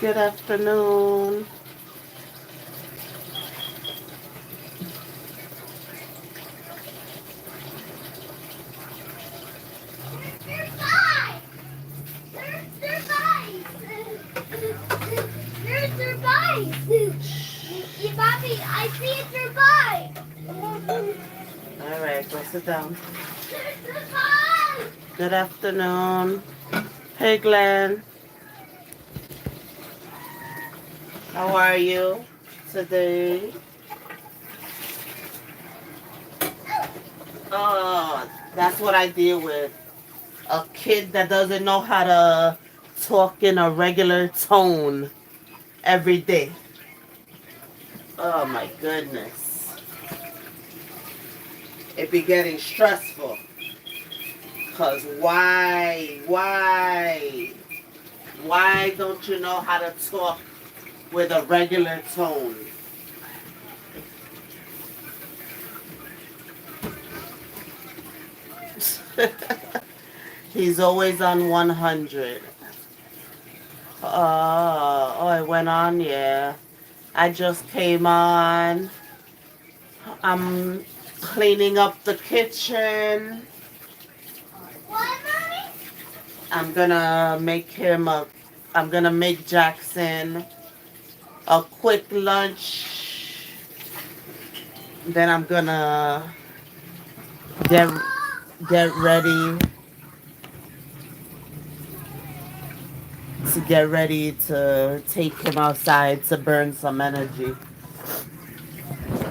Good afternoon. There's your bike. Mommy, I see it's your bike. All right, go sit down. There's your bike. Good afternoon. Hey, Glenn. How are you today? Oh, that's what I deal with. A kid that doesn't know how to talk in a regular tone every day. Oh my goodness. It be getting stressful. Cause why don't you know how to talk with a regular tone? He's always on 100. Oh, it went on, yeah. I just came on. I'm cleaning up the kitchen. What, Mommy? I'm gonna make him a. I'm gonna make Jackson a quick lunch. Then I'm gonna get get ready to take him outside to burn some energy.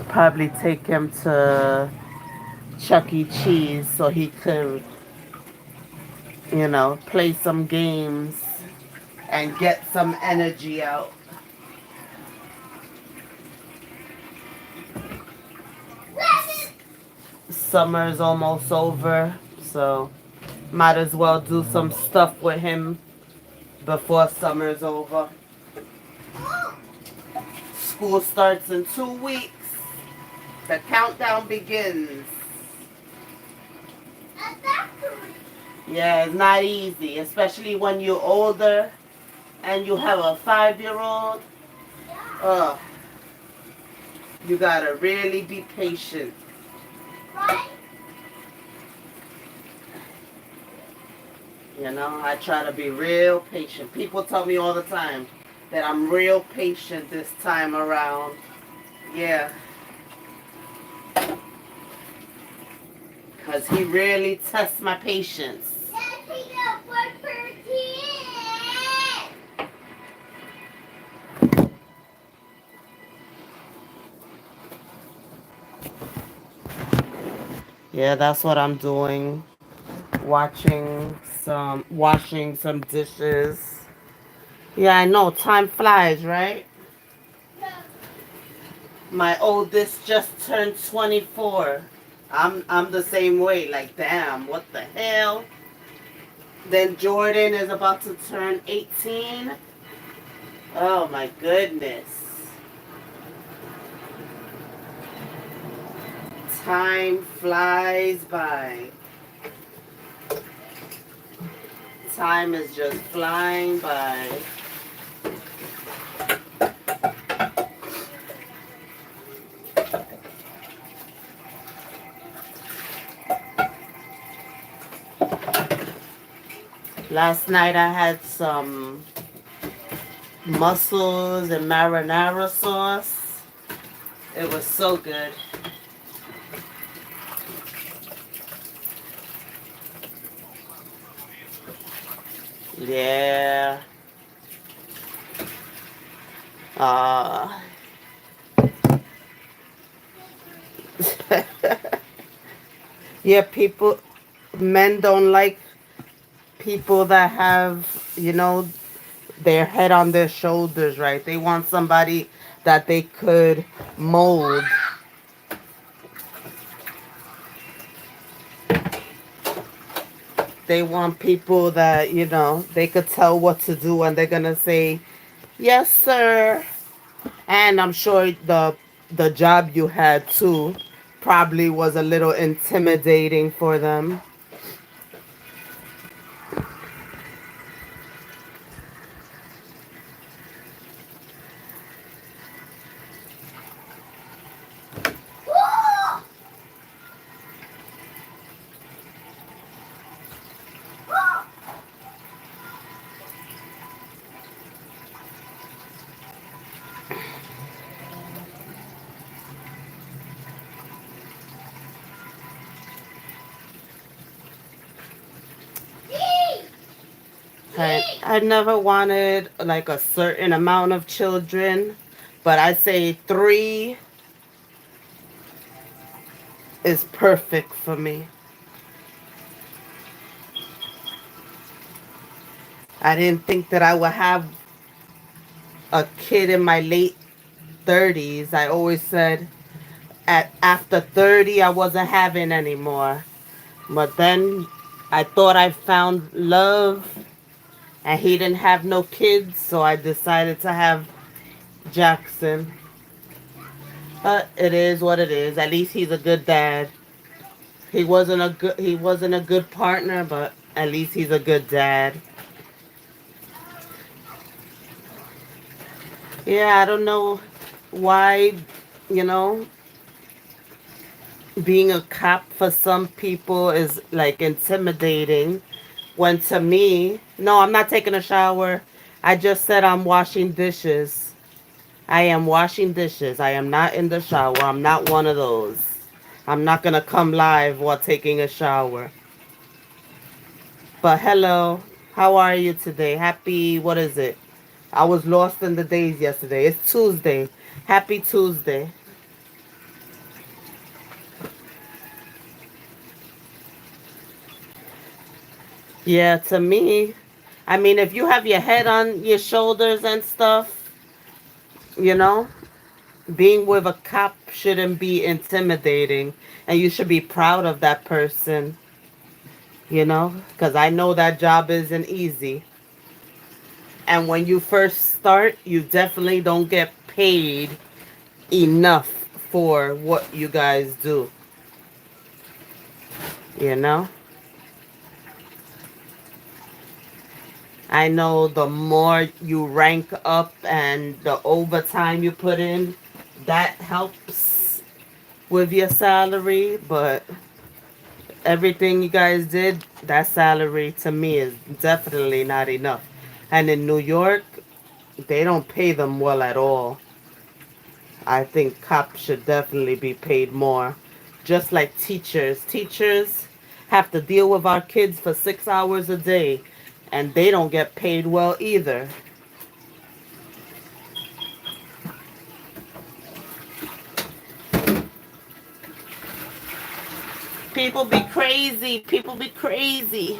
Probably take him to Chuck E. Cheese so he could, play some games and get some energy out. Summer's almost over, so might as well do some stuff with him before summer's over. School starts in 2 weeks. The countdown begins. Yeah, it's not easy, especially when you're older and you have a 5-year-old. Uh, you gotta really be patient. I try to be real patient. People tell me all the time that I'm real patient this time around. Yeah. Because he really tests my patience. Yeah, that's what I'm doing. Washing some dishes. Yeah, I know. Time flies, right? My oldest just turned 24. I'm the same way. Like, damn, what the hell? Then Jordan is about to turn 18. Oh my goodness. Time flies by. Time is just flying by. Last night I had some mussels and marinara sauce. It was so good. Yeah. Uh, yeah, men don't like people that have, their head on their shoulders, right? They want somebody that they could mold. They want people that, they could tell what to do and they're going to say, "Yes, sir." And I'm sure the job you had too probably was a little intimidating for them. I never wanted like a certain amount of children, but I say three is perfect for me. I didn't think that I would have a kid in my late 30s. I always said at after 30 I wasn't having anymore. But then I thought I found love and he didn't have no kids, so I decided to have Jackson. But it is what it is. At least he's a good dad. He wasn't a good partner, but at least he's a good dad. Yeah, I don't know why, you know, being a cop for some people is like intimidating. When to me, no, I'm not taking a shower. I just said I'm washing dishes. I am washing dishes. I am not in the shower. I'm not one of those. I'm not going to come live while taking a shower. But hello, how are you today? Happy, what is it? I was lost in the days yesterday. It's Tuesday. Happy Tuesday. Yeah, to me, I mean, if you have your head on your shoulders and stuff, you know, being with a cop shouldn't be intimidating. And you should be proud of that person, because I know that job isn't easy. And when you first start, you definitely don't get paid enough for what you guys do, you know? I know the more you rank up and the overtime you put in, that helps with your salary, but everything you guys did, that salary to me is definitely not enough. And in New York, they don't pay them well at all. I think cops should definitely be paid more. Just like teachers. Teachers have to deal with our kids for 6 hours a day, and they don't get paid well either. People be crazy. People be crazy.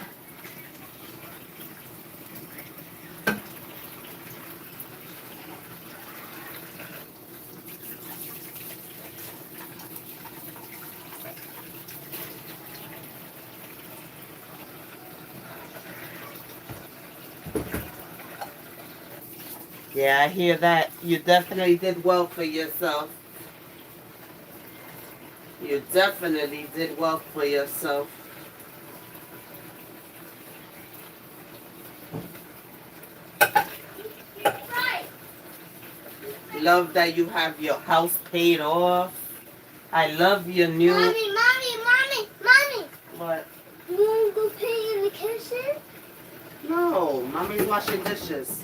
Yeah, I hear that. You definitely did well for yourself. You definitely did well for yourself. Right. Love that you have your house paid off. I love your new. Mommy. What? You want to go play in the kitchen? No, mommy's washing dishes.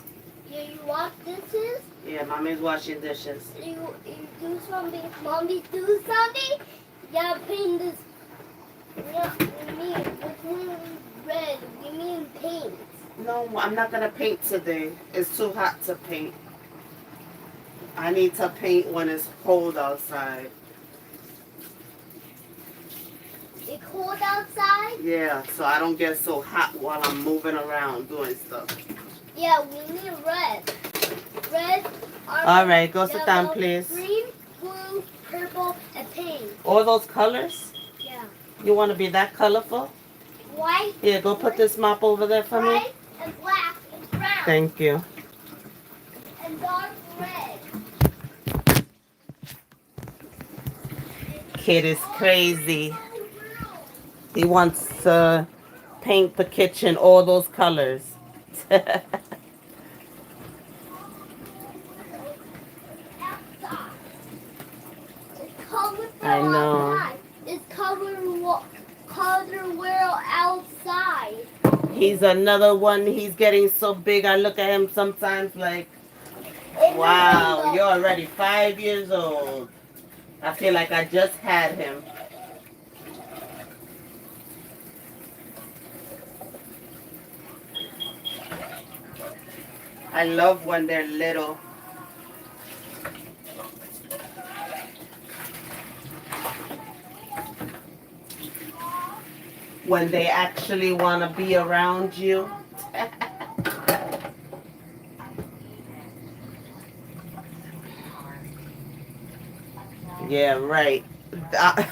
Yeah, you wash dishes? Yeah, mommy's washing dishes. You do something. Mommy do something? Yeah, paint this. Yeah, we mean red. We mean paint. No, I'm not gonna paint today. It's too hot to paint. I need to paint when it's cold outside. It's cold outside? Yeah, so I don't get so hot while I'm moving around doing stuff. Yeah, we need red. Red, orange, All right, go sit down, yellow, please. green, blue, purple, and pink. All those colors? Yeah. You want to be that colorful? White, Here, go put this mop over there for me. white, and black, and brown, Thank you. and dark red. Kid is crazy. He wants to paint the kitchen all those colors. Outside. It's colorful I know. outside. It's color world outside. He's another one. He's getting so big. I look at him sometimes like, In the wow, rainbow. you're already 5 years old. I feel like I just had him. I love when they're little. When they actually want to be around you. Yeah, right. Uh,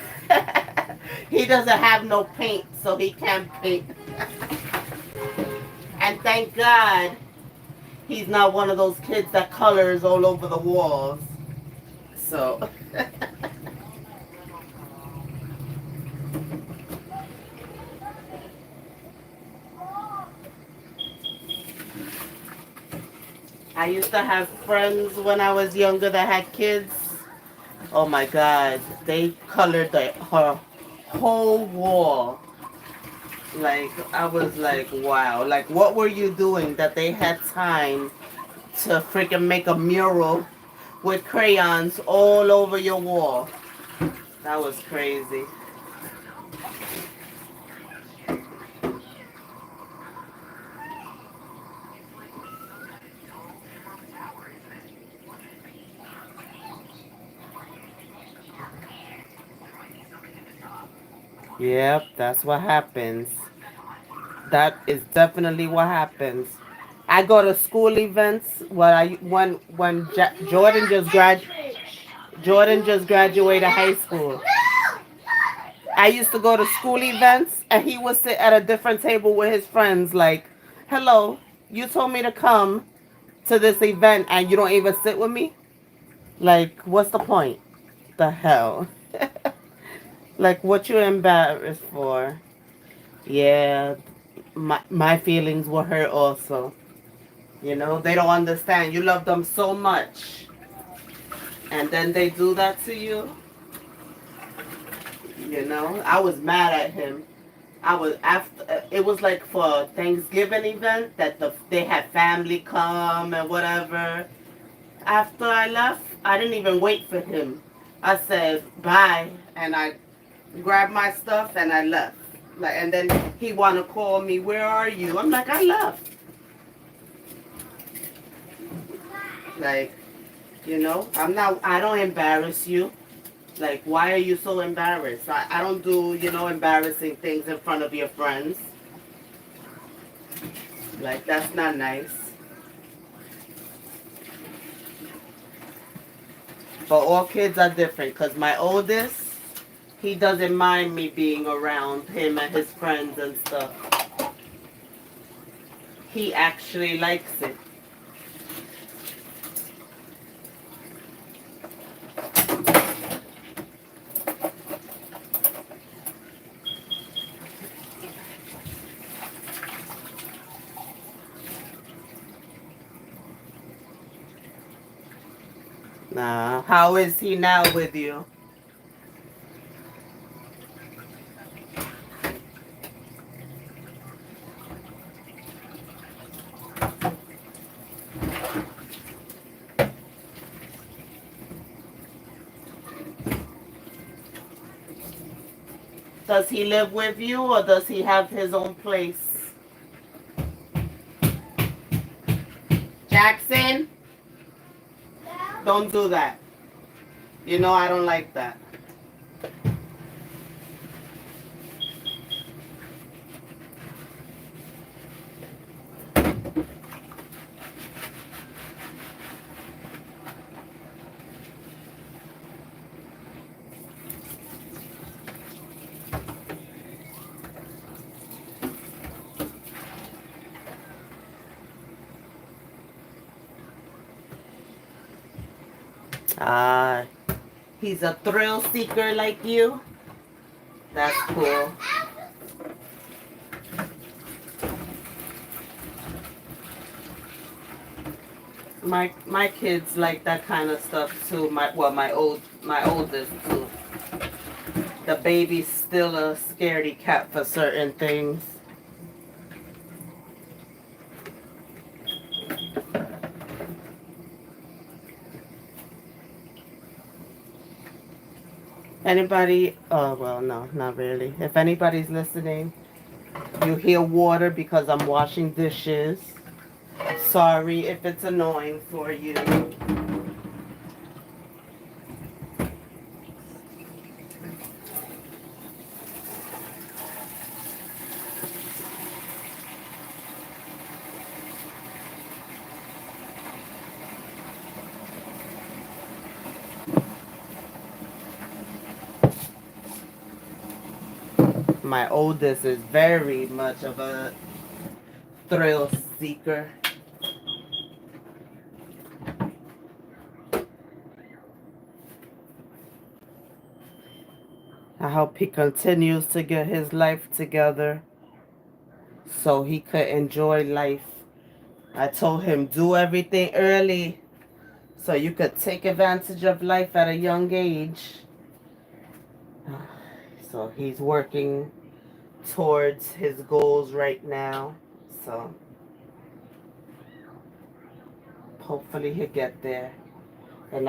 he doesn't have no paint, so he can't paint. And thank God he's not one of those kids that colors all over the walls. So, I used to have friends when I was younger that had kids. Oh my God, they colored her whole wall. Like, I was like, wow. Like, what were you doing that they had time to freaking make a mural with crayons all over your wall? That was crazy. Yep, that's what happens. That is definitely what happens. I go to school events Jordan just graduated high school. I used to go to school events and he would sit at a different table with his friends like, "Hello, you told me to come to this event and you don't even sit with me?" Like, what's the point? The hell? Like, what you embarrassed for? Yeah, my feelings were hurt also. You know, they don't understand. You love them so much. And then they do that to you. You know, I was mad at him. I was after it was like for a Thanksgiving event that they had family come and whatever. After I left, I didn't even wait for him. I said bye and I grabbed my stuff and I left. Like, and then he wanna call me, "Where are you?" I'm like, "I left." Like, you know, I don't embarrass you. Like, why are you so embarrassed? I don't do, embarrassing things in front of your friends. Like, that's not nice. But all kids are different because my oldest, he doesn't mind me being around him and his friends and stuff. He actually likes it. Nah, how is he now with you? Does he live with you or does he have his own place? Jackson, don't do that. You know I don't like that. Ah, he's a thrill seeker like you? That's cool. My kids like that kind of stuff too. My oldest too. The baby's still a scaredy cat for certain things. Anybody? Oh well, no, not really. If anybody's listening, you hear water because I'm washing dishes. Sorry if it's annoying for you. My oldest is very much of a thrill seeker. I hope he continues to get his life together so he could enjoy life. I told him do everything early so you could take advantage of life at a young age. So he's working towards his goals right now. So hopefully he'll get there. And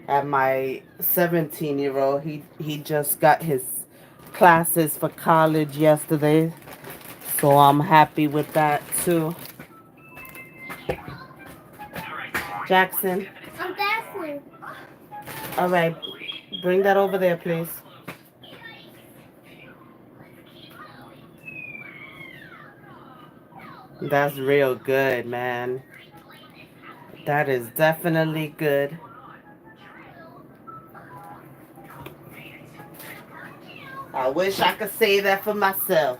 at my 17-year-old, he just got his classes for college yesterday. So I'm happy with that too. Jackson, I'm dancing. all right, bring that over there, please. That's real good, man. That is definitely good. I wish I could say that for myself.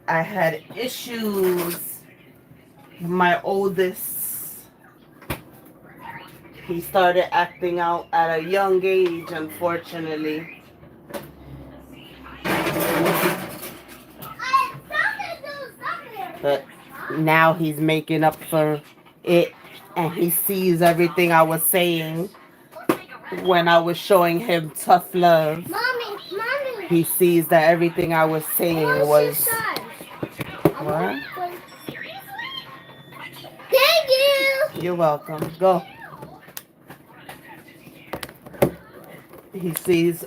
I had issues. My oldest, he started acting out at a young age, unfortunately. But now he's making up for it, and he sees everything I was saying when I was showing him tough love. Mommy. He sees that everything I was saying was what? Thank you. You're welcome. Go. He sees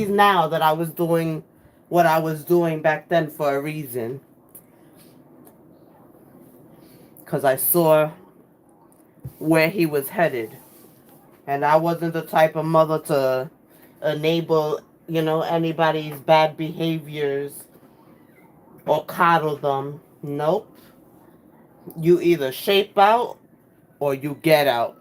now that I was doing what I was doing back then for a reason. Cause I saw where he was headed. And I wasn't the type of mother to enable, anybody's bad behaviors or coddle them. Nope. You either shape out or you get out.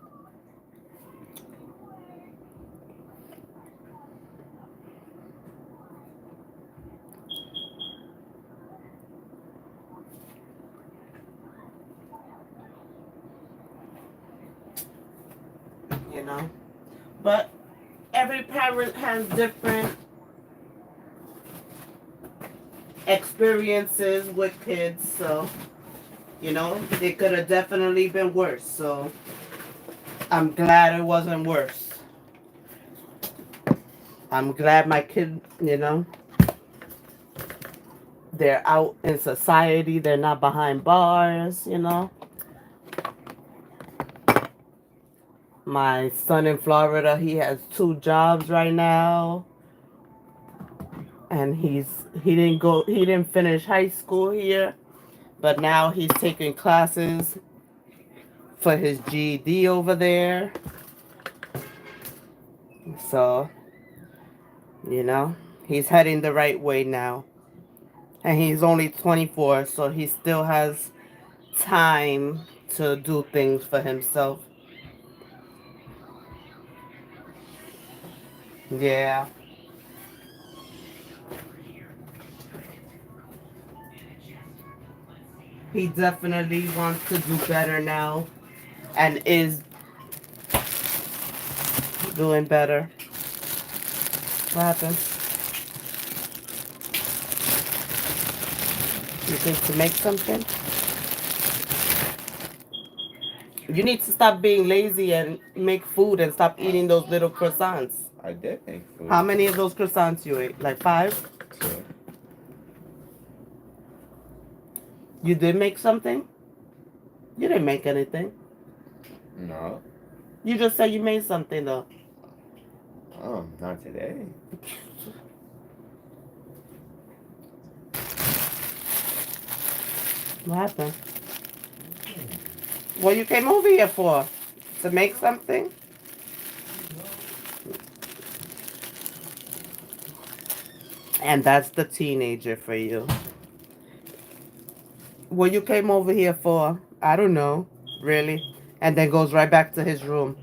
You know? But every parent has different experiences with kids, so it could have definitely been worse. So I'm glad it wasn't worse. I'm glad my kid, they're out in society, they're not behind bars. My son in Florida, he has 2 jobs right now. And he didn't finish high school here, but now he's taking classes for his GED over there. So, he's heading the right way now. And he's only 24, so he still has time to do things for himself. Yeah. He definitely wants to do better now and is doing better. What happened? You think to make something? You need to stop being lazy and make food and stop eating those little croissants. I did make food. How many of those croissants you ate? Like 5? 2. You did make something? You didn't make anything. No. You just said you made something though. Oh, not today. What happened? What you came over here for? To make something? And that's the teenager for you. What you came over here for? I don't know. Really? And then goes right back to his room.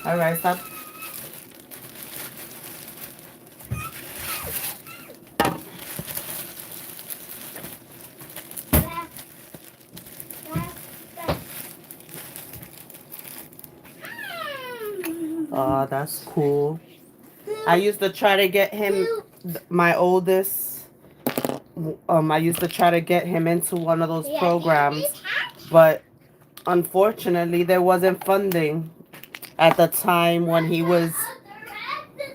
All right, stop. Back, back, back. Oh, that's cool. I used to try to get him, my oldest, I used to try to get him into one of those programs, but unfortunately, there wasn't funding at the time when he was,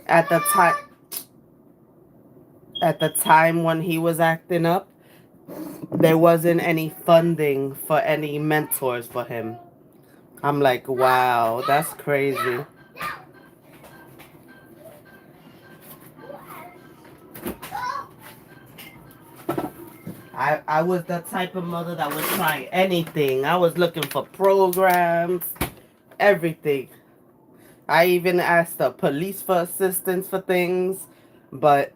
at the time, at the time when he was acting up, there wasn't any funding for any mentors for him. I'm like, wow, that's crazy. I was the type of mother that would try anything. I was looking for programs, everything. I even asked the police for assistance for things, but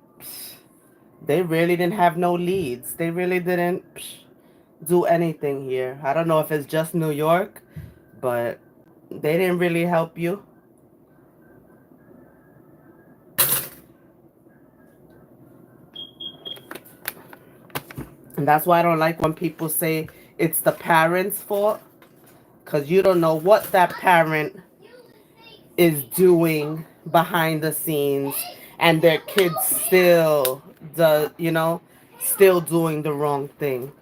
they really didn't have no leads. They really didn't do anything here. I don't know if it's just New York, but they didn't really help you. And that's why I don't like when people say it's the parents' fault, because you don't know what that parent is doing behind the scenes, and their kids still, still doing the wrong thing.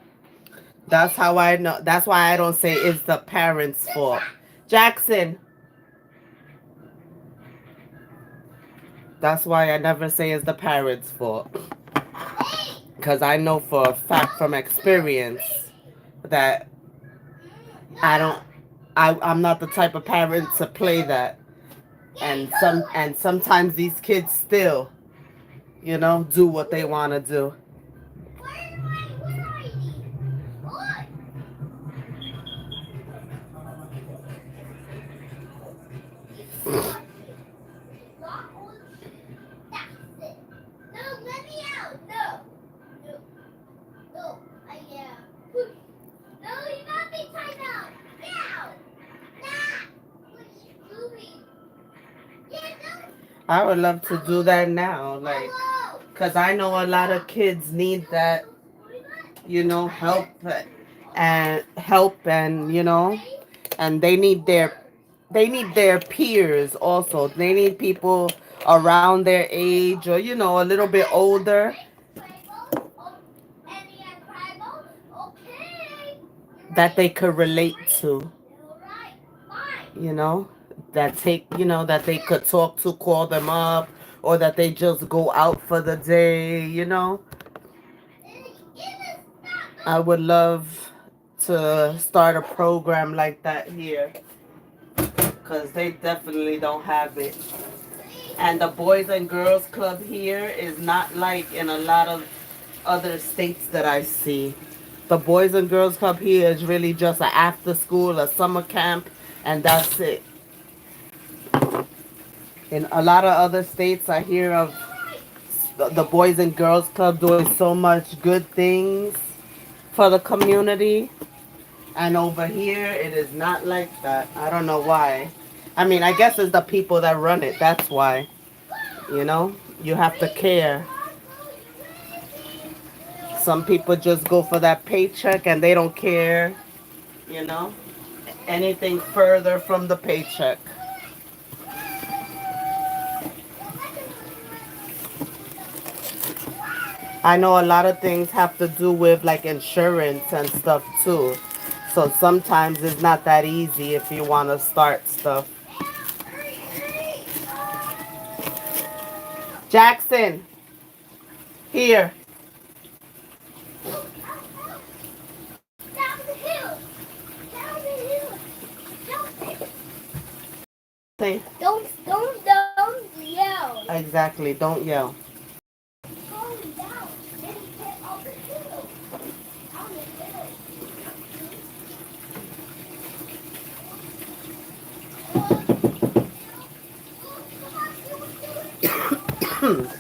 That's how I know. That's why I don't say it's the parents' fault. Jackson. That's why I never say it's the parents' fault. Because I know for a fact from experience that I don't, I'm not the type of parent to play that. And sometimes these kids still, do what they want to do. I would love to do that now, like, because I know a lot of kids need that, help and and they need their peers also. They need people around their age or a little bit older that they could relate to, you know, that they could talk to, call them up, or that they just go out for the day. I would love to start a program like that here because they definitely don't have it. And the Boys and Girls Club here is not like in a lot of other states that I see. The Boys and Girls Club here is really just an after school, a summer camp, and that's it. In a lot of other states, I hear of the Boys and Girls Club doing so much good things for the community. And over here, it is not like that. I don't know why. I mean, I guess it's the people that run it. That's why. You have to care. Some people just go for that paycheck and they don't care, you know, anything further from the paycheck. I know a lot of things have to do with like insurance and stuff too. So sometimes it's not that easy if you want to start stuff. Jackson, here. Say Don't yell. exactly. Don't yell. Calm down. Then get off the pillow. On the pillow.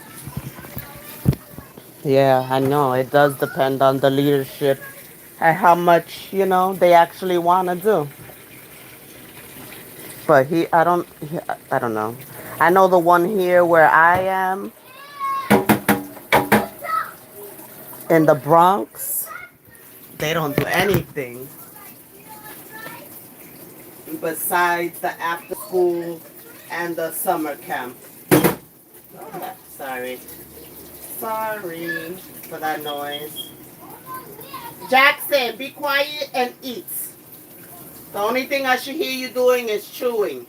Yeah, I know. It does depend on the leadership and how much, they actually want to do. But I don't know. I know the one here where I am in the Bronx, they don't do anything besides the after school and the summer camp. Sorry. Sorry for that noise. Jackson, be quiet and eat. The only thing I should hear you doing is chewing.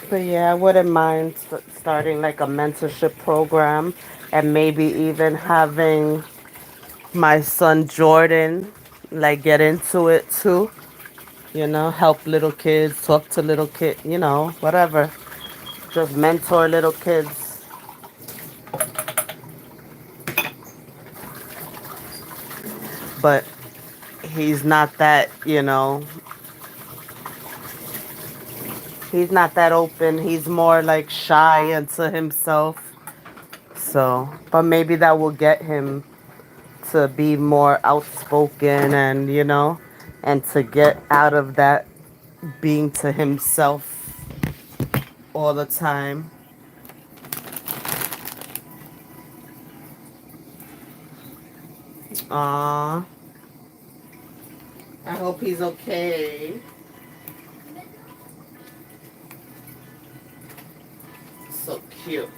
But yeah, I wouldn't mind starting like a mentorship program and maybe even having my son Jordan like get into it too. Help little kids, talk to little kids, whatever. Just mentor little kids. But he's not that, he's not that open. He's more like shy into himself. So, but maybe that will get him to be more outspoken and, and to get out of that being to himself all the time. Aw, I hope he's okay. So cute.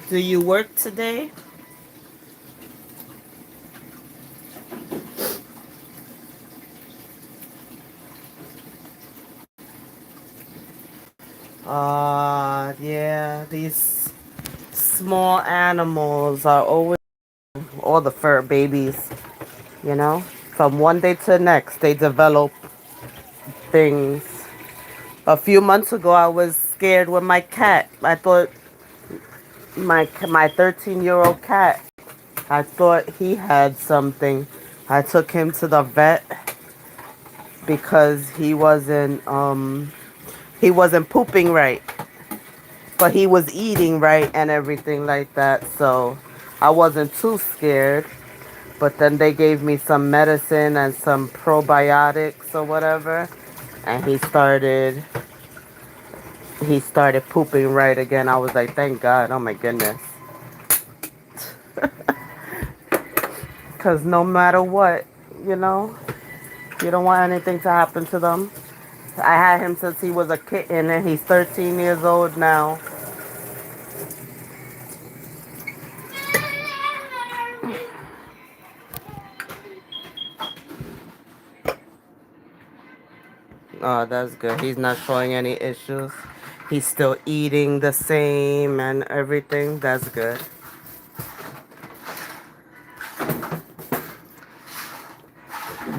Do you work today? Yeah, these small animals are always all the fur babies, you know? From one day to the next, they develop things. A few months ago, I was scared with my cat. I thought my 13-year-old cat, I thought he had something. I took him to the vet because he wasn't pooping right, but he was eating right and everything like that. So I wasn't too scared. But then they gave me some medicine and some probiotics or whatever, and he started pooping right again. I was like, thank God. Oh my goodness. Cause no matter what, you know, you don't want anything to happen to them. I had him since he was a kitten, and he's 13 years old now. Oh, that's good. He's not showing any issues. He's still eating the same and everything. That's good.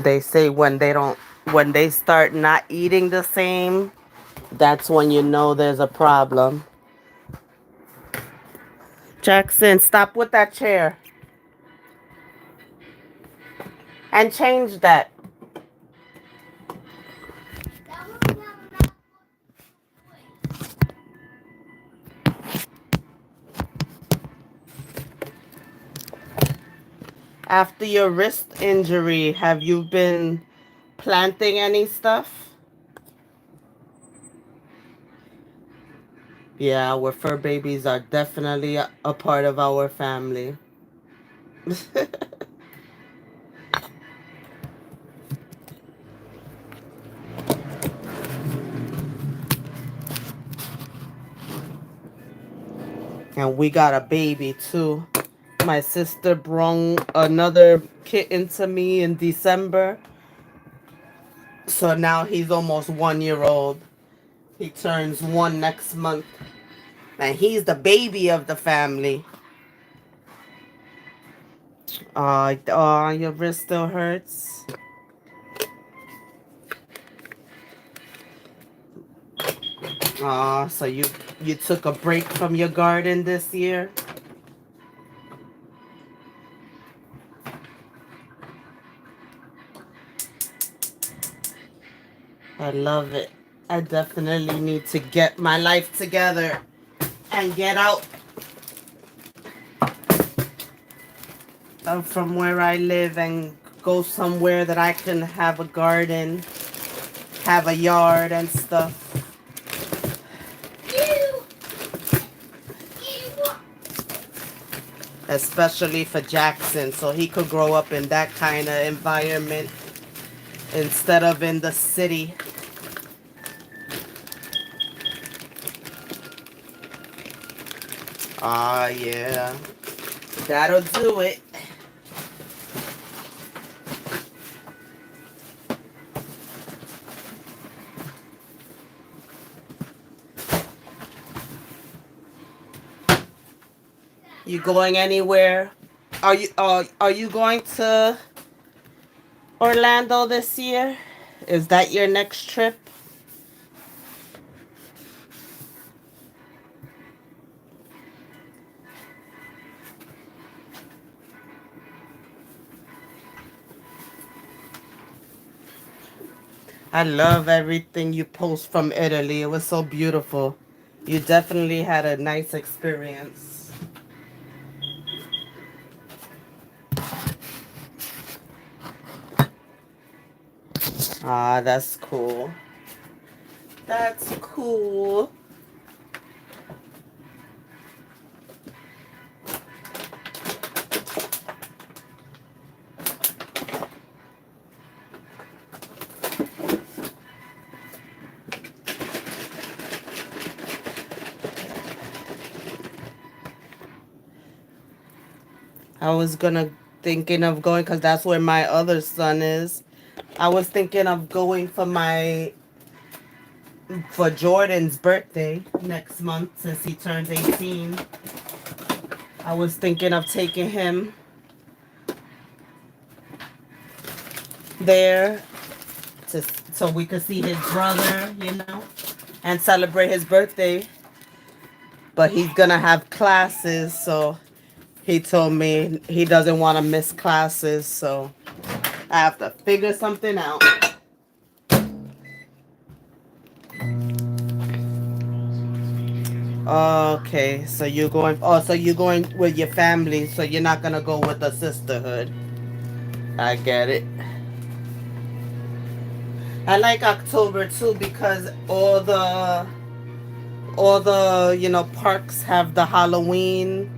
They say when they start not eating the same, that's when you know there's a problem. Jackson, stop with that chair and change that. After your wrist injury, have you been planting any stuff? Yeah, our fur babies are definitely a part of our family. And we got a baby too. My sister brung another kitten to me in December. So now he's almost 1 year old. He turns one next month. And he's the baby of the family. Your wrist still hurts. So you took a break from your garden this year? I love it. I definitely need to get my life together and get out from where I live and go somewhere that I can have a garden, have a yard and stuff. Ew. Ew. Especially for Jackson, so he could grow up in that kind of environment instead of in the city. Yeah. That'll do it. You going anywhere? Are you going to Orlando this year? Is that your next trip? I love everything you post from Italy. It was so beautiful. You definitely had a nice experience. That's cool. That's cool. I was gonna thinking of going because that's where my other son is. I was thinking of going for Jordan's birthday next month since he turns 18. I was thinking of taking him there to so we could see his brother, and celebrate his birthday. But he's gonna have classes, so he told me he doesn't want to miss classes, so I have to figure something out. Okay, so you're going. Oh, so you're going with your family, so you're not gonna go with the sisterhood. I get it. I like October too because all the parks have the Halloween,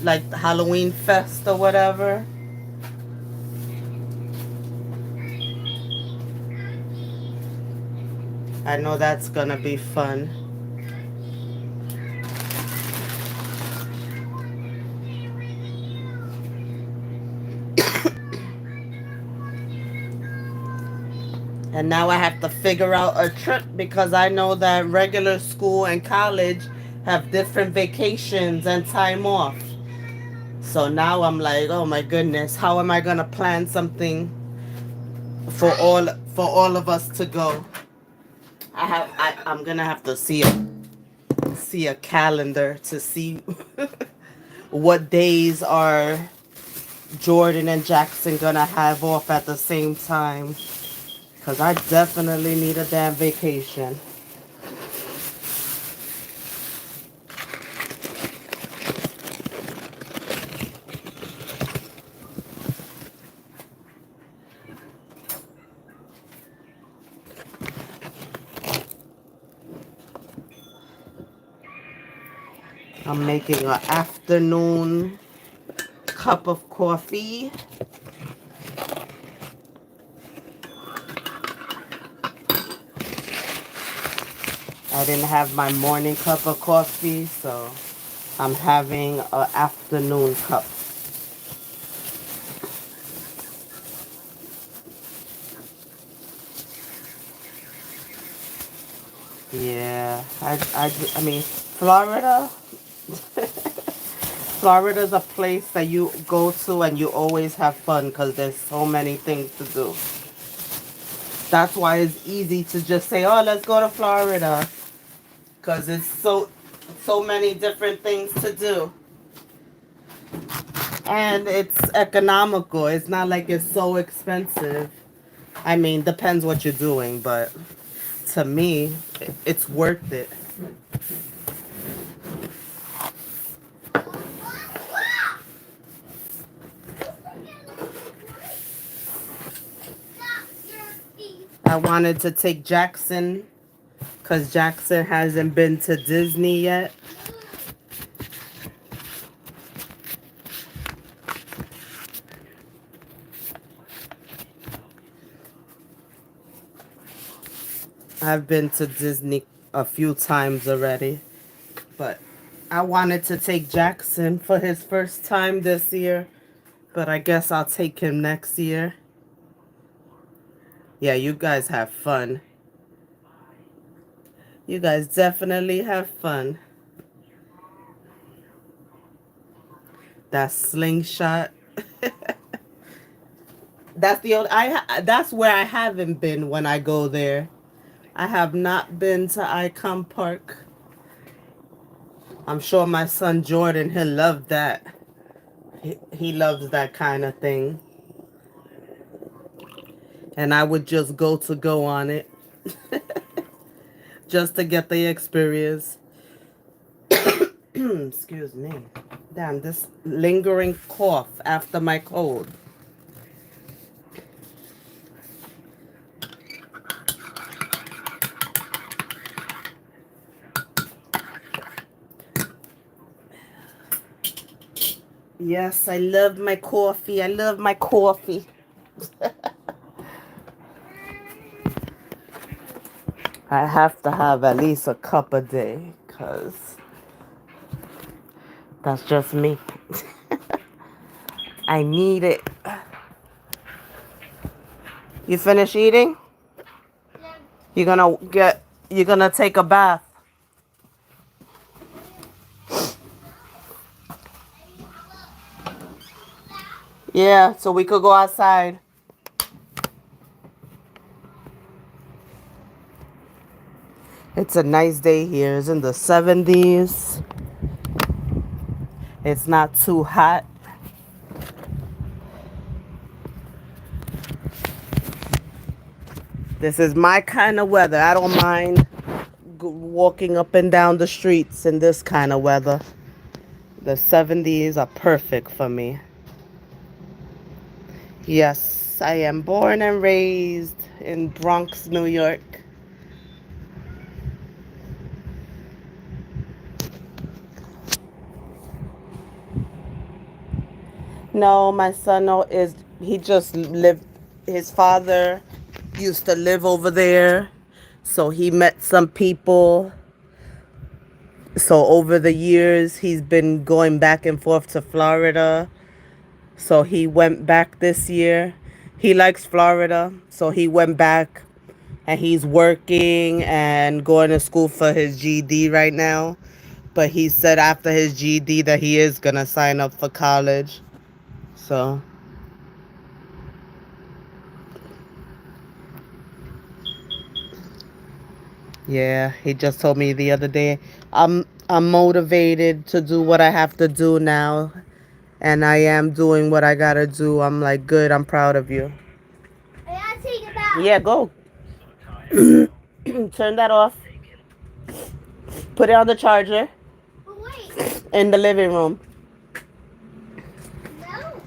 like the Halloween fest or whatever. I know that's gonna be fun. And now I have to figure out a trip because I know that regular school and college have different vacations and time off. So now I'm like, oh my goodness, how am I gonna plan something for all of us to go? I'm gonna have to see a calendar to see what days are Jordan and Jackson gonna have off at the same time. Cause I definitely need a damn vacation. I'm making an afternoon cup of coffee. I didn't have my morning cup of coffee, so I'm having an afternoon cup. Yeah, I mean, Florida. Florida's a place that you go to and you always have fun because there's so many things to do. That's why it's easy to just say, "Oh, let's go to Florida," because it's so many different things to do, and it's economical. It's not like it's so expensive. I mean, depends what you're doing, but to me, it's worth it. I wanted to take Jackson because Jackson hasn't been to Disney yet. I've been to Disney a few times already, but I wanted to take Jackson for his first time this year, but I guess I'll take him next year. Yeah, you guys have fun. You guys definitely have fun. That slingshot. That's the old that's where I haven't been when I go there. I have not been to Icon Park. I'm sure my son Jordan, he'll love that. He loves that kind of thing. And I would just go on it. Just to get the experience. Excuse me. Damn, this lingering cough after my cold. Yes, I love my coffee. I love my coffee. I have to have at least a cup a day because that's just me. I need it. You finish eating? You're gonna take a bath. Yeah, so we could go outside. It's a nice day here. It's in the 70s. It's not too hot. This is my kind of weather. I don't mind walking up and down the streets in this kind of weather. The 70s are perfect for me. Yes, I am born and raised in Bronx, New York. No, my son he just lived, his father used to live over there. So he met some people. So over the years, he's been going back and forth to Florida. So he went back this year. He likes Florida. So he went back and he's working and going to school for his GED right now. But he said after his GED that he is going to sign up for college. So yeah, he just told me the other day, I'm motivated to do what I have to do now, and I am doing what I gotta do. I'm like, good, I'm proud of you. I gotta take it back. Yeah, go. Turn that off. Put it on the charger But wait, in the living room. no.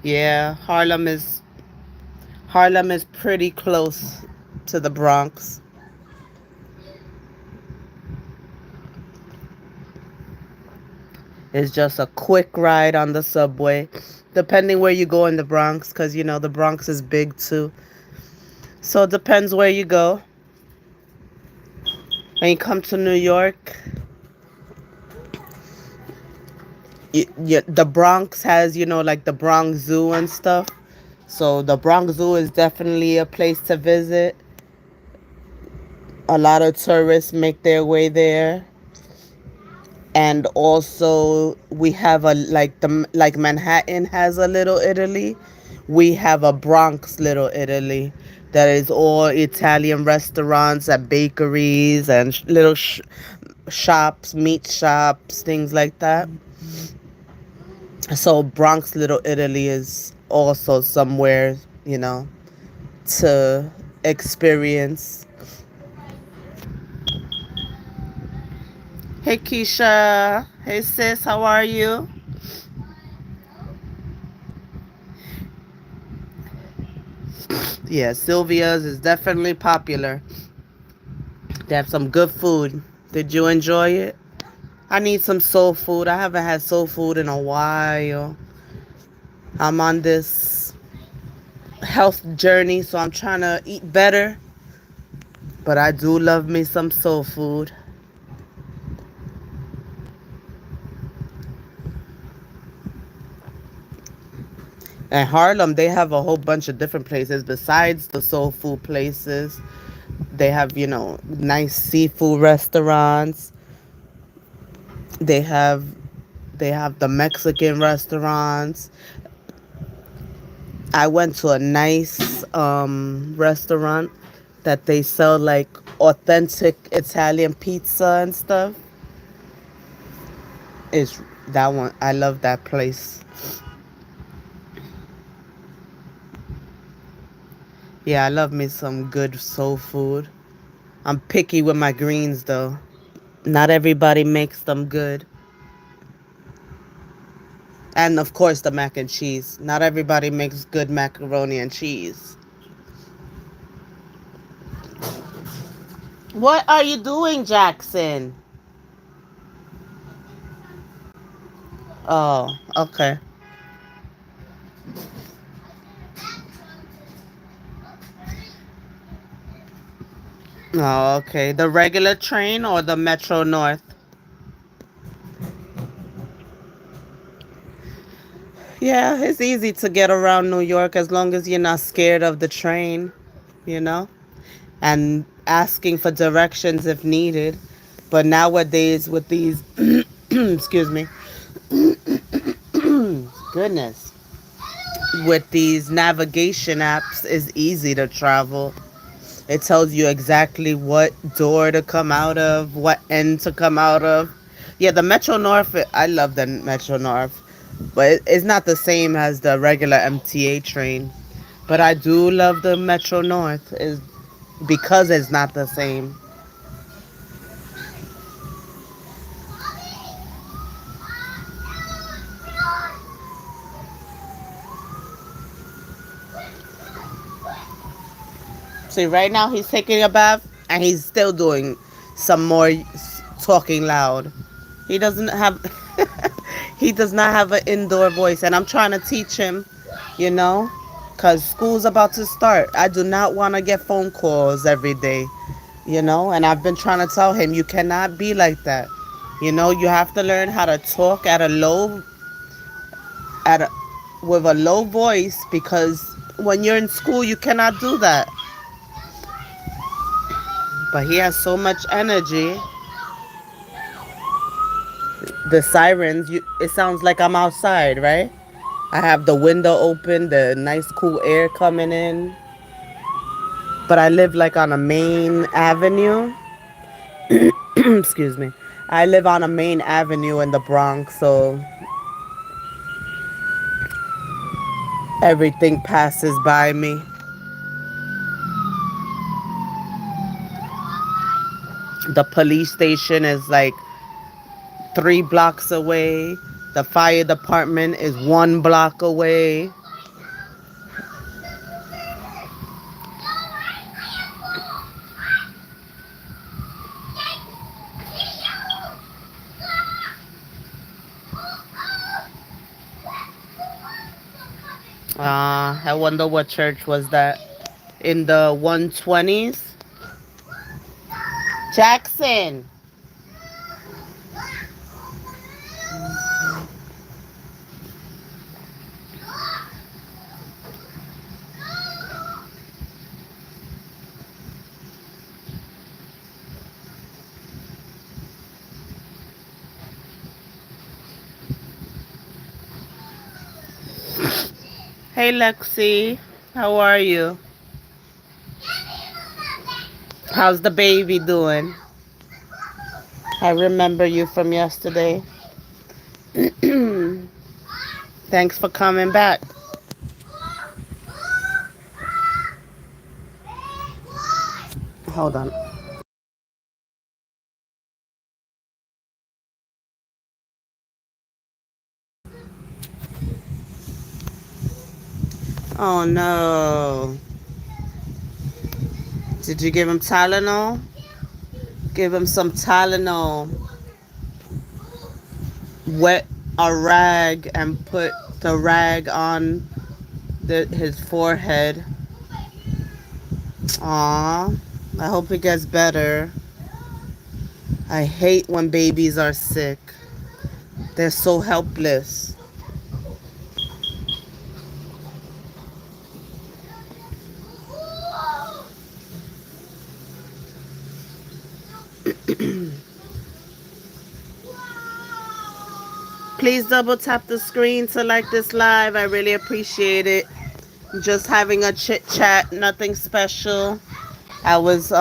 Yeah, Harlem is pretty close to the Bronx. It's just a quick ride on the subway, depending where you go in the Bronx, because you know the Bronx is big too. So it depends where you go. When you come to New York, the Bronx has, you know, like the Bronx Zoo and stuff. So the Bronx Zoo is definitely a place to visit. A lot of tourists make their way there. And also we have a like Manhattan has a Little Italy. We have a Bronx Little Italy that is all Italian restaurants and bakeries and little shops, meat shops, things like that. So Bronx Little Italy is also somewhere, you know, to experience. Hey Keisha. Hey sis, how are you? Yeah, Sylvia's is definitely popular. They have some good food. Did you enjoy it? I need some soul food. I haven't had soul food in a while. I'm on this health journey, so I'm trying to eat better. But I do love me some soul food. In Harlem, they have a whole bunch of different places besides the soul food places. They have, you know, nice seafood restaurants. They have they have the Mexican restaurants. I went to a nice restaurant that they sell like authentic Italian pizza and stuff. Is that one? I love that place. Yeah, I love me some good soul food. I'm picky with my greens though. Not everybody makes them good. And of course, the mac and cheese. Not everybody makes good macaroni and cheese. What are you doing, Jackson? Oh, okay. Oh, okay. The regular train or the Metro North? Yeah, it's easy to get around New York as long as you're not scared of the train, you know, and asking for directions if needed. But nowadays, with these, excuse me, goodness, with these navigation apps, it's easy to travel. It tells you exactly what door to come out of, what end to come out of. Yeah, the Metro North, I love the Metro North, but it's not the same as the regular MTA train. But I do love the Metro North is because it's not the same. See, right now he's taking a bath and he's still doing some more talking loud. He doesn't have he does not have an indoor voice and I'm trying to teach him, you know, cuz school's about to start. I do not want to get phone calls every day, you know, and I've been trying to tell him you cannot be like that. You know, you have to learn how to talk at a, with a low voice because when you're in school you cannot do that. But he has so much energy. The sirens, it sounds like I'm outside, right? I have the window open, the nice cool air coming in. But I live like on a main avenue. Excuse me. I live on a main avenue in the Bronx, so everything passes by me. The police station is like 3 blocks away. The fire department is 1 block away. I wonder what church was that. In the 120s? Jackson! Hey Lexi, how are you? How's the baby doing? I remember you from yesterday. Thanks for coming back. Hold on. Oh no. Did you give him Tylenol? Give him some Tylenol. Wet a rag and put the rag on his forehead. Aw. I hope it gets better. I hate when babies are sick. They're so helpless. Please double tap the screen to like this live. I really appreciate it. Just having a chit chat, nothing special. I was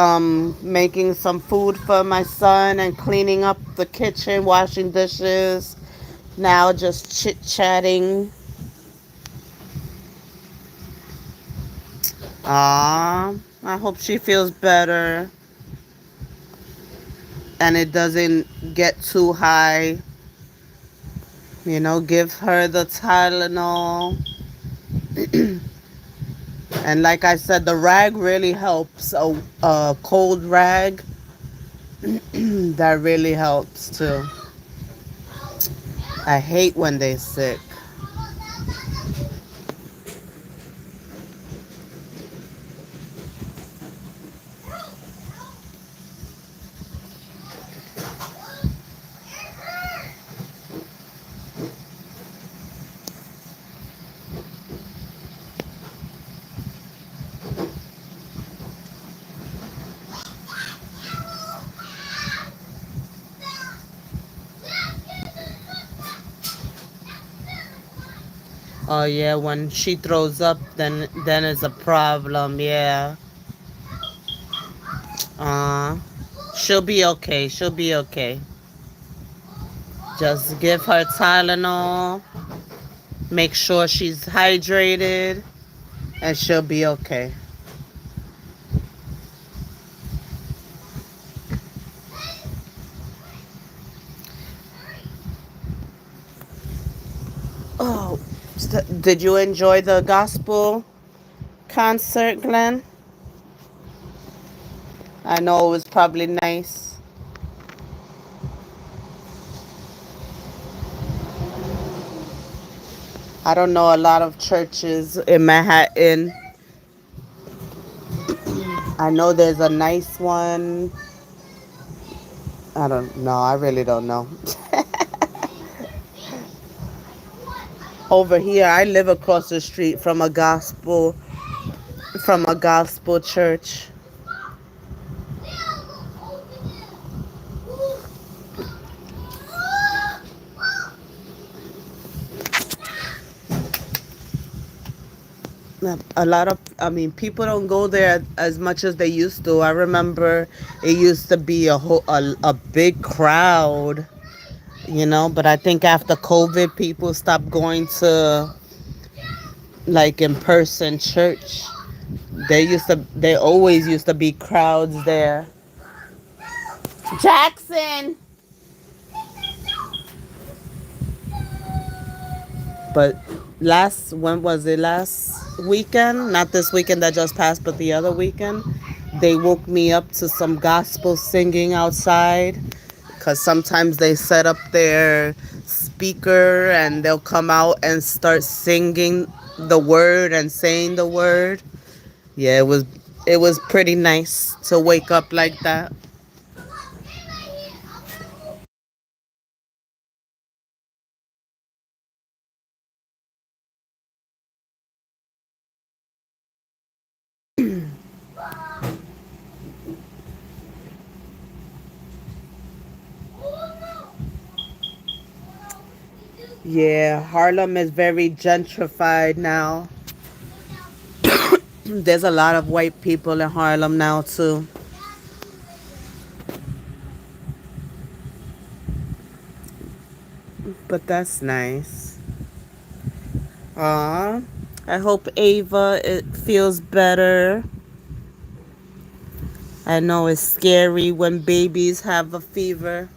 making some food for my son and cleaning up the kitchen, washing dishes. Now just chit chatting. Ah, I hope she feels better and it doesn't get too high. You know, give her the Tylenol. And like I said, the rag really helps. A cold rag, that really helps too. I hate when they're sick. Oh yeah, when she throws up, then it's a problem. Yeah. Uh, she'll be okay. She'll be okay. Just give her Tylenol. Make sure she's hydrated, and she'll be okay. Oh, did you enjoy the gospel concert, Glenn? I know it was probably nice. I don't know a lot of churches in Manhattan. I know there's a nice one. I don't know. I really don't know. Over here, I live across the street from a gospel church. A lot of, I mean, people don't go there as much as they used to. I remember it used to be a big crowd, but I think after COVID, people stopped going to like in person church. They always used to be crowds there. Jackson! But when was it? Last weekend? Not this weekend that just passed, but the other weekend. They woke me up to some gospel singing outside. Because sometimes they set up their speaker and they'll come out and start singing the word and saying the word. Yeah, it was pretty nice to wake up like that. Yeah, Harlem is very gentrified now. There's a lot of white people in Harlem now too. But that's nice. Aw. I hope Ava it feels better. I know it's scary when babies have a fever.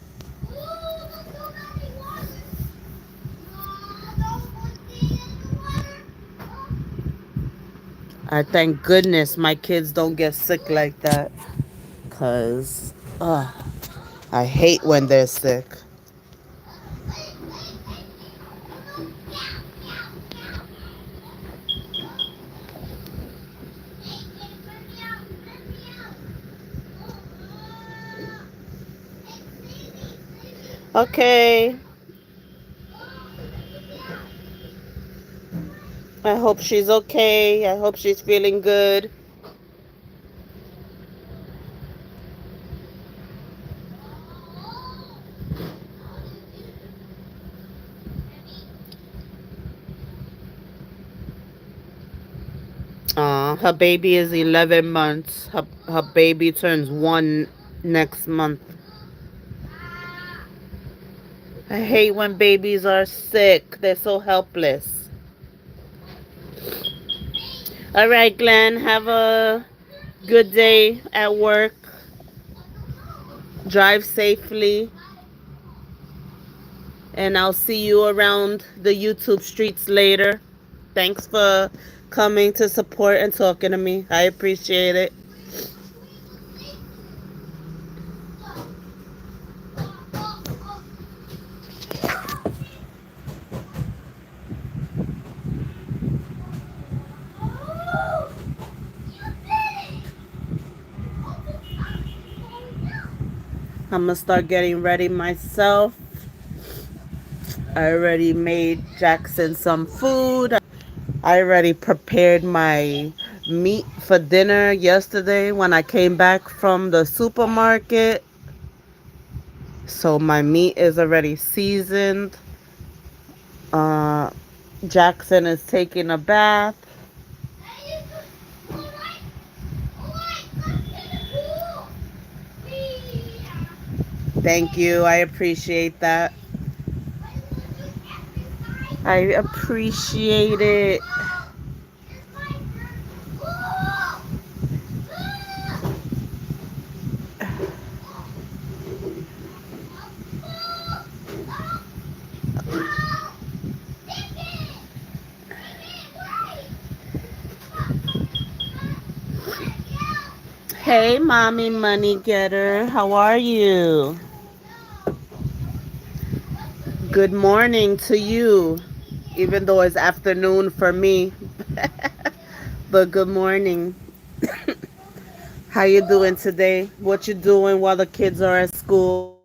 I thank goodness my kids don't get sick like that. Cause I hate when they're sick. Okay. I hope she's okay. I hope she's feeling good. Her baby is 11 months. Her baby turns 1 next month. I hate when babies are sick. They're so helpless. All right, Glenn, have a good day at work. Drive safely. And I'll see you around the YouTube streets later. Thanks for coming to support and talking to me. I appreciate it. I'm gonna start getting ready myself. I already made Jackson some food. I already prepared my meat for dinner yesterday when I came back from the supermarket. So my meat is already seasoned. Uh, Jackson is taking a bath. Thank you. I appreciate that. I appreciate it. Hey, mommy money getter. How are you? Good morning to you, even though it's afternoon for me. But good morning. How you doing today? What you doing while the kids are at school?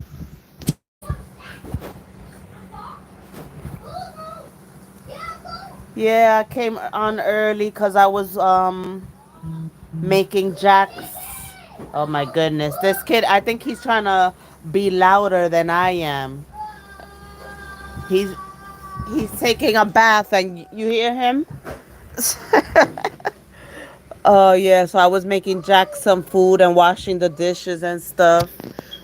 Yeah, I came on early because I was making Jack's. Oh my goodness, this kid! I think he's trying to be louder than I am. He's he's taking a bath, and you hear him? Oh yeah, so I was making Jack some food and washing the dishes and stuff.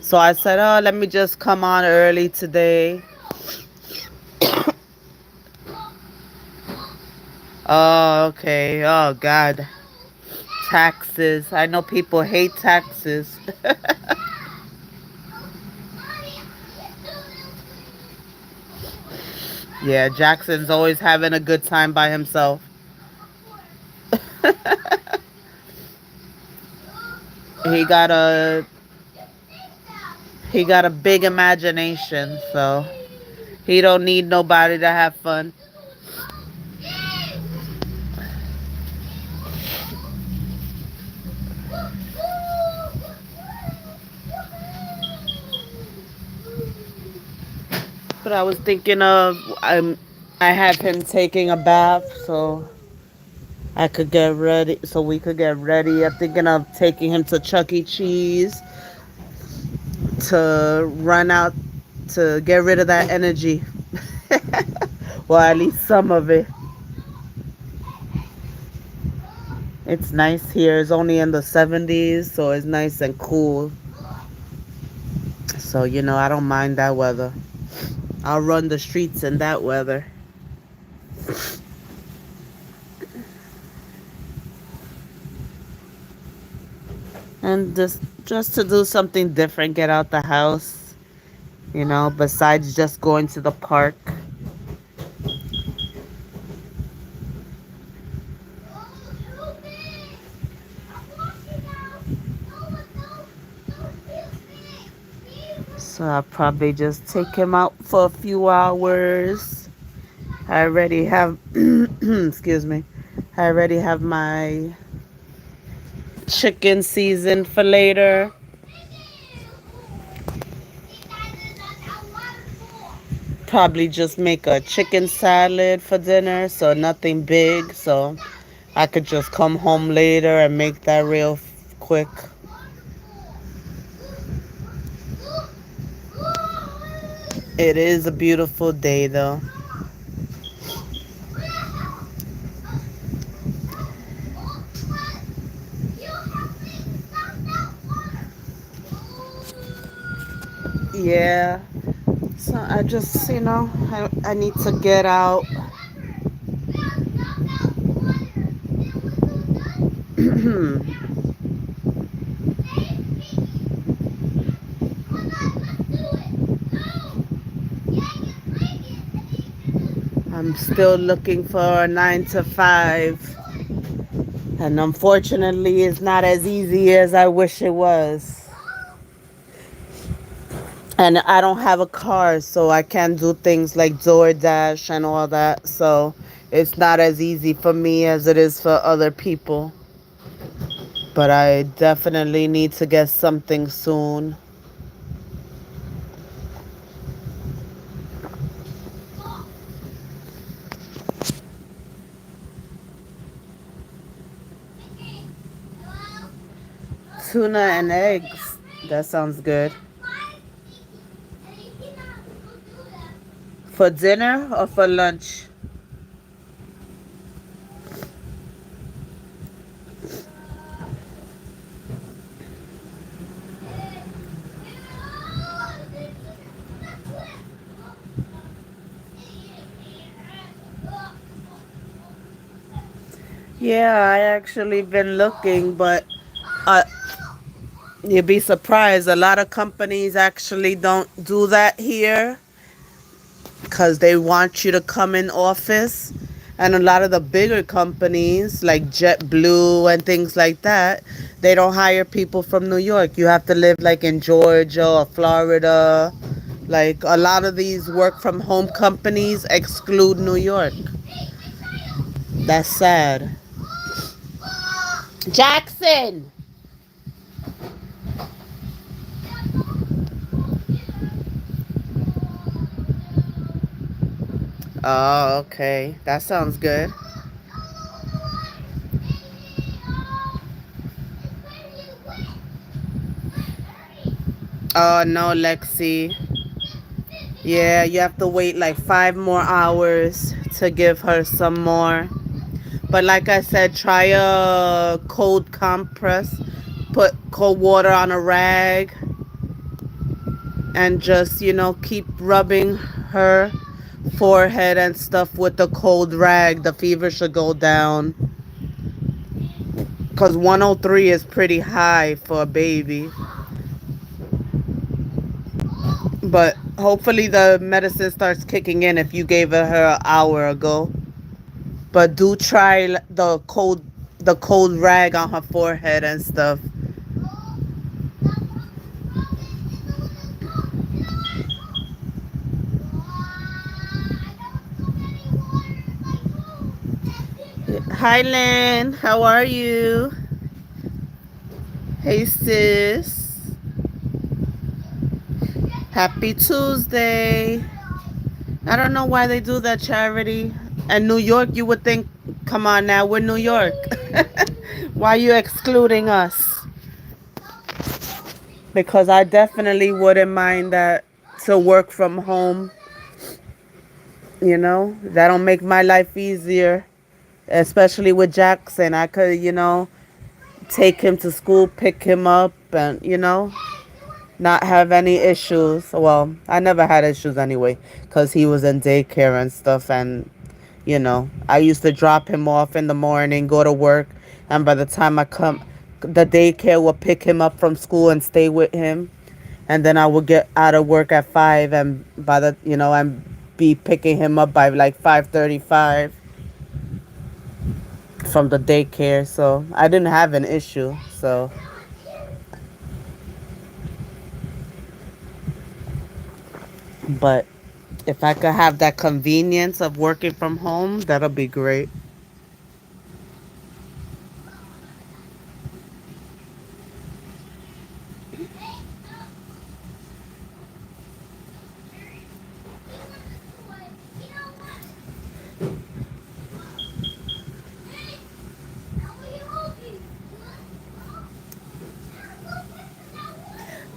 So I said, oh, let me just come on early today. Oh, okay. Oh God, taxes. I know people hate taxes. Yeah, Jackson's always having a good time by himself. he got a he got a big imagination, so he don't need nobody to have fun. what I was thinking of. I have him taking a bath, so I could get ready. So we could get ready. I'm thinking of taking him to Chuck E. Cheese to run out to get rid of that energy. Well, at least some of it. It's nice here. It's only in the 70s, so it's nice and cool. So, I don't mind that weather. I'll run the streets in that weather. And just to do something different, get out the house, besides just going to the park. So I'll probably just take him out for a few hours. I already have, excuse me, I already have my chicken seasoned for later. Probably just make a chicken salad for dinner, so nothing big, so I could just come home later and make that real quick. It is a beautiful day though. Yeah. So I just, I need to get out. I'm still looking for a 9 to 5. And unfortunately, it's not as easy as I wish it was. And I don't have a car, so I can't do things like DoorDash and all that. So it's not as easy for me as it is for other people. But I definitely need to get something soon. Tuna and eggs. That sounds good. For dinner or for lunch? Yeah, I actually been looking, but uh, you'd be surprised. A lot of companies actually don't do that here because they want you to come in office. And a lot of the bigger companies like JetBlue and things like that, they don't hire people from New York. You have to live like in Georgia or Florida. Like a lot of these work from home companies exclude New York. That's sad. Jackson. Oh, okay. That sounds good. Oh, no, Lexi. Yeah, you have to wait like 5 more hours to give her some more. But like I said, try a cold compress. Put cold water on a rag and just, keep rubbing her forehead and stuff with the cold rag. The fever should go down. Because 103 is pretty high for a baby. But hopefully the medicine starts kicking in if you gave it her an hour ago. But do try the cold rag on her forehead and stuff. Hi, Lynn. How are you? Hey, sis. Happy Tuesday. I don't know why they do that, Charity. And New York, you would think, come on now, we're New York. Why are you excluding us? Because I definitely wouldn't mind that to work from home. That'll make my life easier, especially with Jackson. I could, take him to school, pick him up, and, not have any issues. Well, I never had issues anyway because he was in daycare and stuff. And, I used to drop him off in the morning, go to work. And by the time I come, the daycare will pick him up from school and stay with him. And then I would get out of work at 5, and and be picking him up by like 5:35 from the daycare. So I didn't have an issue. So, but if I could have that convenience of working from home, that'll be great.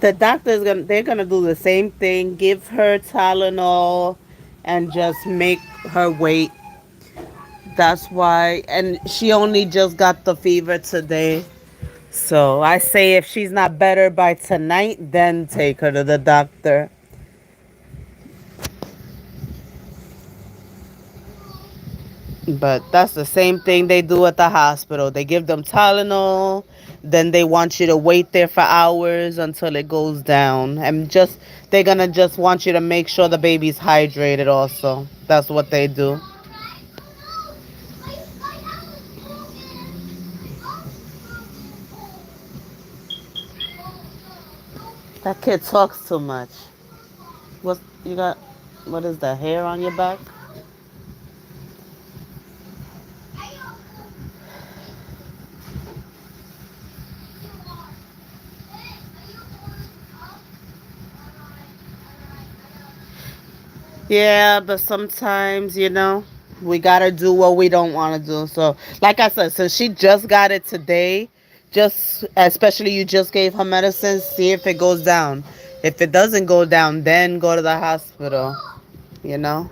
The doctor's they're gonna do the same thing, give her Tylenol and just make her wait. That's why, and she only just got the fever today. So I say if she's not better by tonight, then take her to the doctor. But that's the same thing they do at the hospital. They give them Tylenol, then they want you to wait there for hours until it goes down. And they're gonna just want you to make sure the baby's hydrated also. That's what they do. That kid talks too much. What you got? What is the hair on your back? Yeah, but sometimes, we gotta do what we don't want to do. So, like I said, since she just got it today, just especially you just gave her medicine, see if it goes down. If it doesn't go down, then go to the hospital. You know,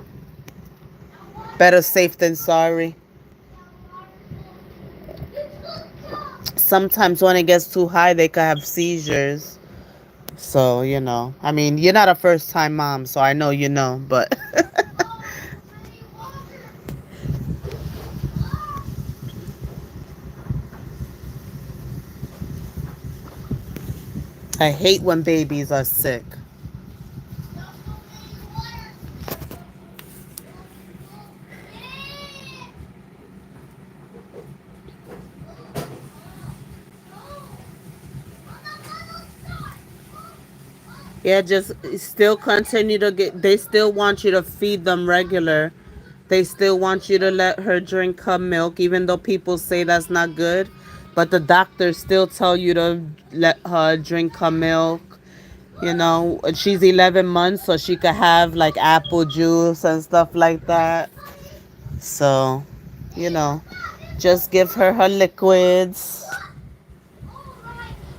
better safe than sorry. Sometimes when it gets too high, they could have seizures. So, I mean, you're not a first time mom, so I know you know, but I hate when babies are sick. Yeah, just still continue to they still want you to feed them regular. They still want you to let her drink her milk, even though people say that's not good. But the doctors still tell you to let her drink her milk. She's 11 months, so she could have like apple juice and stuff like that. So, you know, just give her her liquids.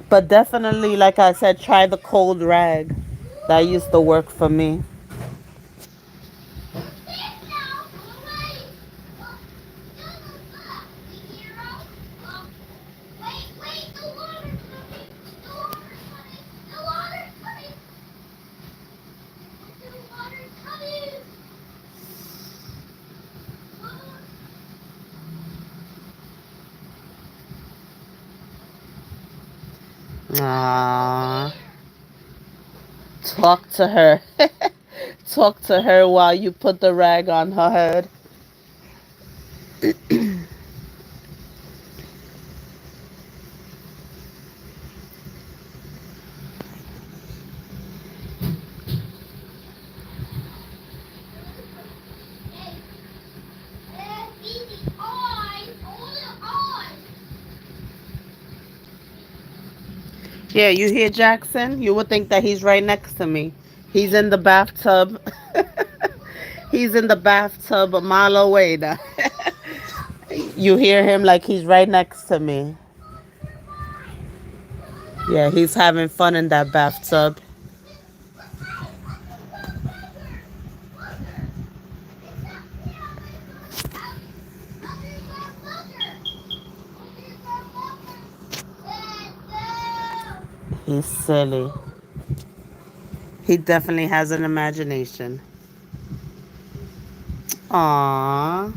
But definitely, like I said, try the cold rag. That used to work for me. Aww. Talk to her. Talk to her while you put the rag on her head. Yeah, you hear Jackson? You would think that he's right next to me. He's in the bathtub. He's in the bathtub a mile away now. You hear him like he's right next to me. Yeah, he's having fun in that bathtub. He's silly. He definitely has an imagination. Aww.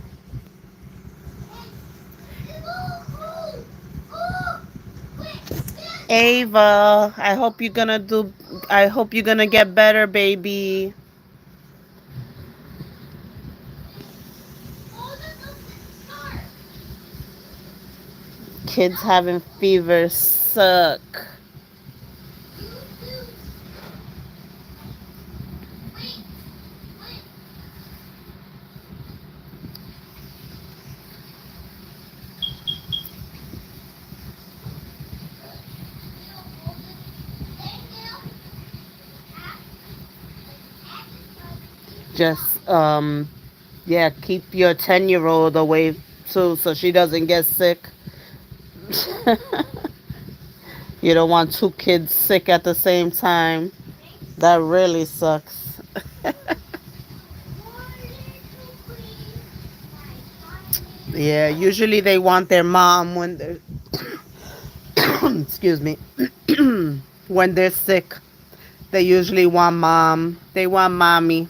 Ava, I hope you're gonna get better, baby. Kids having fever suck. Just yeah, keep your 10-year-old away too so she doesn't get sick. You don't want two kids sick at the same time. That really sucks. Yeah, usually they want their mom when they're excuse me. When they're sick, they usually want mom. They want mommy.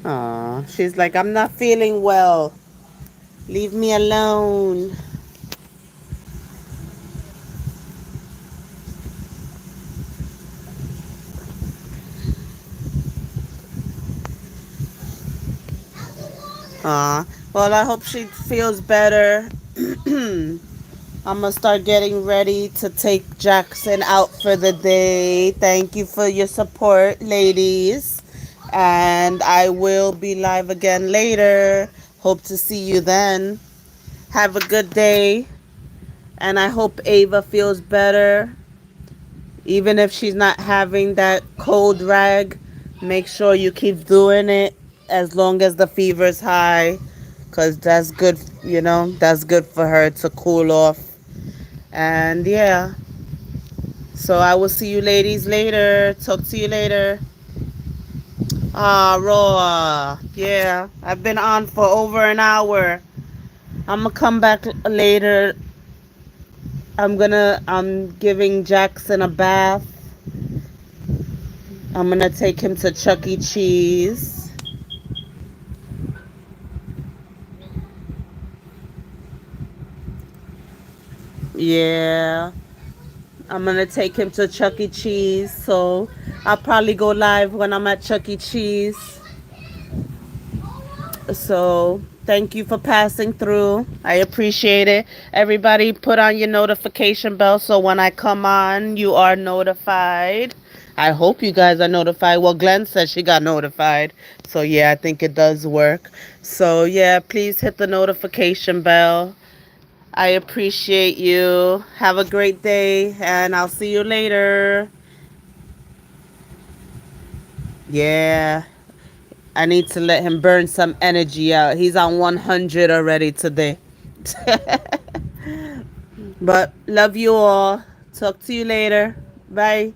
Aw, she's like, I'm not feeling well. Leave me alone. Aw, well, I hope she feels better. I'm gonna start getting ready to take Jackson out for the day. Thank you for your support, ladies. And I will be live again later. Hope to see you then. Have a good day. And I hope Ava feels better. Even if she's not having that cold rag, make sure you keep doing it as long as the fever's high. Because that's good, that's good for her to cool off. And yeah, so I will see you ladies later. Talk to you later. Ah, Roa. Yeah, I've been on for over an hour. I'm gonna come back later. I'm giving Jackson a bath. I'm gonna take him to Chuck E. Cheese. Yeah. I'm gonna take him to Chuck E. Cheese, so I'll probably go live when I'm at Chuck E. Cheese. So thank you for passing through. I appreciate it. Everybody put on your notification bell so when I come on, you are notified. I hope you guys are notified. Well, Glenn said she got notified. So yeah, I think it does work. So yeah, please hit the notification bell. I appreciate you. Have a great day and I'll see you later. Yeah. I need to let him burn some energy out. He's on 100 already today. But love you all. Talk to you later. Bye.